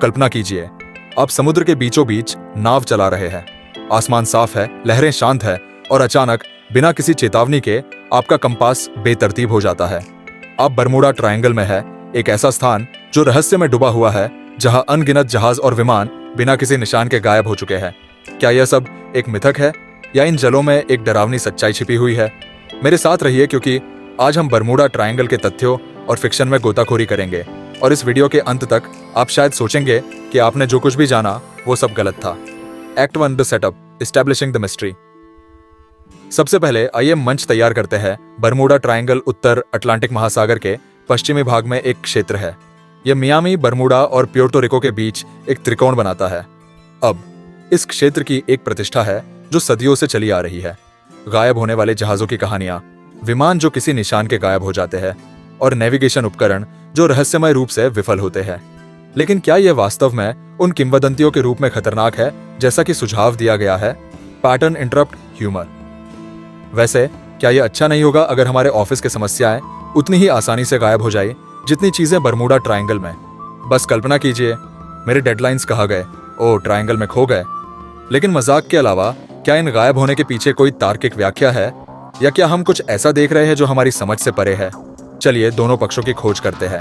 कल्पना कीजिए, आप समुद्र के बीचों बीच नाव चला रहे हैं। आसमान साफ है, लहरें शांत है और अचानक बिना किसी चेतावनी के आपका कंपास बेतरतीब हो जाता है। आप बरमूडा ट्रायंगल में है, एक ऐसा स्थान जो रहस्य में डूबा हुआ है, जहां अनगिनत जहाज और विमान बिना किसी निशान के गायब हो चुके हैं। क्या यह सब एक मिथक है या इन जलों में एक डरावनी सच्चाई छिपी हुई है? मेरे साथ रहिए, क्योंकि आज हम बरमूडा ट्रायंगल के तथ्यों और फिक्शन में गोताखोरी करेंगे और इस वीडियो के अंत तक आप शायद सोचेंगे कि आपने जो कुछ भी जाना वो सब गलत था। Act 1 the setup, establishing the mystery. सबसे पहले आइए मंच तैयार करते हैं। बरमूडा ट्रायंगल उत्तर अटलांटिक महासागर के पश्चिमी भाग में एक क्षेत्र है। यह मियामी, बरमूडा और प्योर्टो रिको के बीच एक त्रिकोण बनाता है। अब इस क्षेत्र की एक प्रतिष्ठा है जो सदियों से चली आ रही है। गायब होने वाले जहाजों की कहानियां, विमान जो किसी निशान के गायब हो जाते हैं और नेविगेशन उपकरण जो रहस्यमय रूप से विफल होते हैं। लेकिन क्या यह वास्तव में उन किंवदंतियों के रूप में खतरनाक है जैसा कि सुझाव दिया गया है? Pattern, interrupt, humour. वैसे क्या यह अच्छा नहीं होगा अगर हमारे ऑफिस की समस्याएं उतनी ही आसानी से गायब हो जाए जितनी चीजें बरमूडा ट्रायंगल में? बस कल्पना कीजिए, मेरे डेडलाइंस कहाँ गए? ओ, ट्रायंगल में खो गए। लेकिन मजाक के अलावा क्या इन गायब होने के पीछे कोई तार्किक व्याख्या है, या क्या हम कुछ ऐसा देख रहे हैं जो हमारी समझ से परे है? चलिए दोनों पक्षों की खोज करते हैं।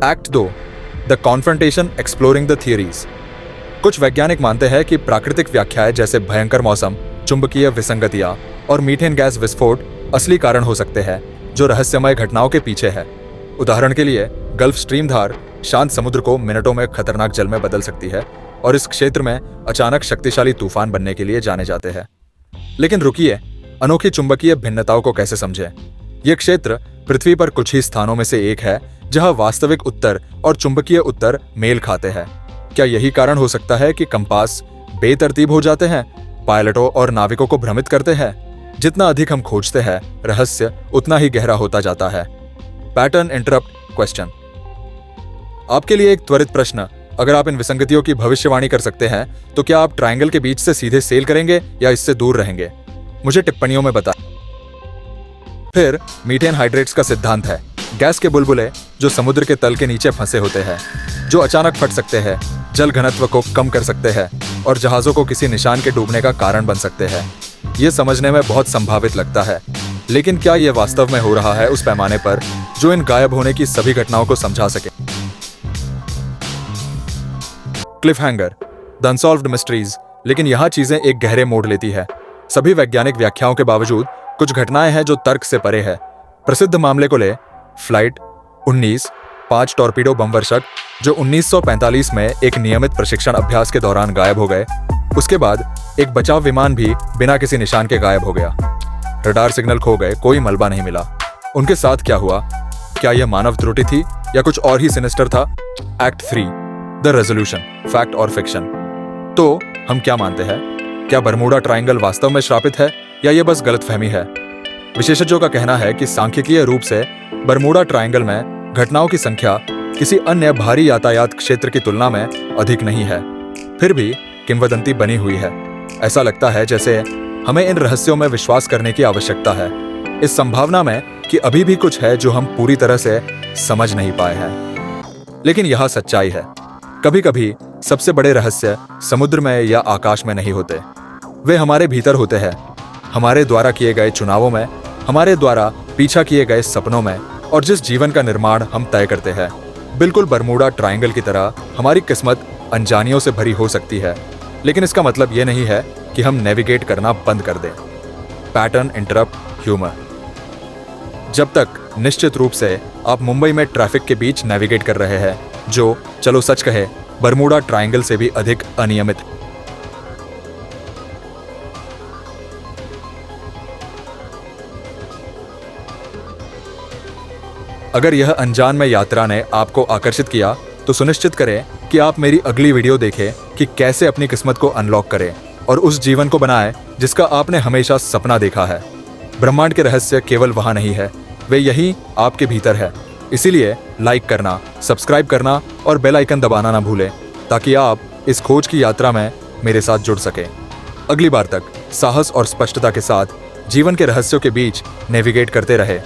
Act 2 the confrontation, exploring the theories. कुछ वैज्ञानिक मानते हैं कि प्राकृतिक व्याख्याएं जैसे भयंकर मौसम, चुंबकीय विसंगतियां और मीथेन गैस विस्फोट असली कारण हो सकते हैं जो रहस्यमय घटनाओं के पीछे है। उदाहरण के लिए गल्फ स्ट्रीम धार शांत समुद्र को मिनटों में खतरनाक जल में बदल सकती है और इस क्षेत्र में अचानक शक्तिशाली तूफान बनने के लिए जाने जाते हैं। लेकिन रुकिए, अनोखी चुंबकीय भिन्नताओं को कैसे समझें? यह क्षेत्र पृथ्वी पर कुछ ही स्थानों में से एक है जहां वास्तविक उत्तर और चुंबकीय उत्तर मेल खाते हैं। क्या यही कारण हो सकता है कि कंपास बेतरतीब हो जाते हैं, पायलटों और नाविकों को भ्रमित करते हैं? जितना अधिक हम खोजते हैं, रहस्य उतना ही गहरा होता जाता है। Pattern, interrupt, question. आपके लिए एक त्वरित प्रश्न, अगर आप इन विसंगतियों की भविष्यवाणी कर सकते हैं तो क्या आप ट्रायंगल के बीच से सीधे सेल करेंगे या इससे दूर रहेंगे? मुझे टिप्पणियों में बताएं। फिर मीथेन हाइड्रेट्स का सिद्धांत है, गैस के बुलबुले जो समुद्र के तल के नीचे फंसे होते हैं, जो अचानक फट सकते हैं, जल घनत्व को कम कर सकते हैं और जहाजों को किसी निशान के डूबने का कारण बन सकते हैं। यह समझने में बहुत संभावित लगता है, लेकिन क्या यह वास्तव में हो रहा है उस पैमाने पर जो इन गायब होने की सभी घटनाओं को समझा सके? क्लिफहैंगर, द अनसॉल्व्ड मिस्ट्रीज। लेकिन यहां चीजें एक गहरे मोड़ लेती है। सभी वैज्ञानिक व्याख्याओं के बावजूद कुछ घटनाएं हैं जो तर्क से परे है। प्रसिद्ध मामले को ले, फ्लाइट 19, 5 टॉर्पीडो बम वर्षक जो 1945 में एक नियमित प्रशिक्षण अभ्यास के दौरान गायब हो गए। उसके बाद एक बचाव विमान भी बिना किसी निशान के गायब हो गया। रडार सिग्नल खो गए, कोई मलबा नहीं मिला। उनके साथ क्या हुआ? क्या यह मानव त्रुटि थी या कुछ और ही सिनिस्टर था? एक्ट 3 द रेजोल्यूशन, फैक्ट और फिक्शन। तो हम क्या मानते हैं? क्या बरमूडा ट्रायंगल वास्तव में श्रापित है या यह बस गलतफहमी है? विशेषज्ञों का कहना है कि सांख्यिकीय रूप से बरमूडा ट्रायंगल में घटनाओं की संख्या किसी अन्य भारी यातायात क्षेत्र की तुलना में अधिक नहीं है। फिर भी किंवदंती बनी हुई है। ऐसा लगता है जैसे हमें इन रहस्यों में विश्वास करने की आवश्यकता है, इस संभावना में कि अभी भी कुछ है जो हम पूरी तरह से समझ नहीं पाए हैं। लेकिन यह सच्चाई है, कभी कभी सबसे बड़े रहस्य समुद्र में या आकाश में नहीं होते, वे हमारे भीतर होते हैं, हमारे द्वारा किए गए चुनावों में, हमारे द्वारा पीछा किए गए सपनों में और जिस जीवन का निर्माण हम तय करते हैं। बिल्कुल बरमूडा ट्रायंगल की तरह हमारी किस्मत अनजानियों से भरी हो सकती है, लेकिन इसका मतलब यह नहीं है कि हम नेविगेट करना बंद कर दें। Pattern, interrupt, humour. जब तक निश्चित रूप से आप मुंबई में ट्रैफिक के बीच नेविगेट कर रहे हैं, जो, चलो सच कहे, बरमूडा ट्रायंगल से भी अधिक अनियमित है। अगर यह अनजान में यात्रा ने आपको आकर्षित किया तो सुनिश्चित करें कि आप मेरी अगली वीडियो देखें कि कैसे अपनी किस्मत को अनलॉक करें और उस जीवन को बनाएं जिसका आपने हमेशा सपना देखा है। ब्रह्मांड के रहस्य केवल वहां नहीं है, वे यही आपके भीतर है। इसीलिए लाइक करना, सब्सक्राइब करना और बेल आइकन दबाना ना भूलें ताकि आप इस खोज की यात्रा में मेरे साथ जुड़ सकें। अगली बार तक साहस और स्पष्टता के साथ जीवन के रहस्यों के बीच नेविगेट करते रहे।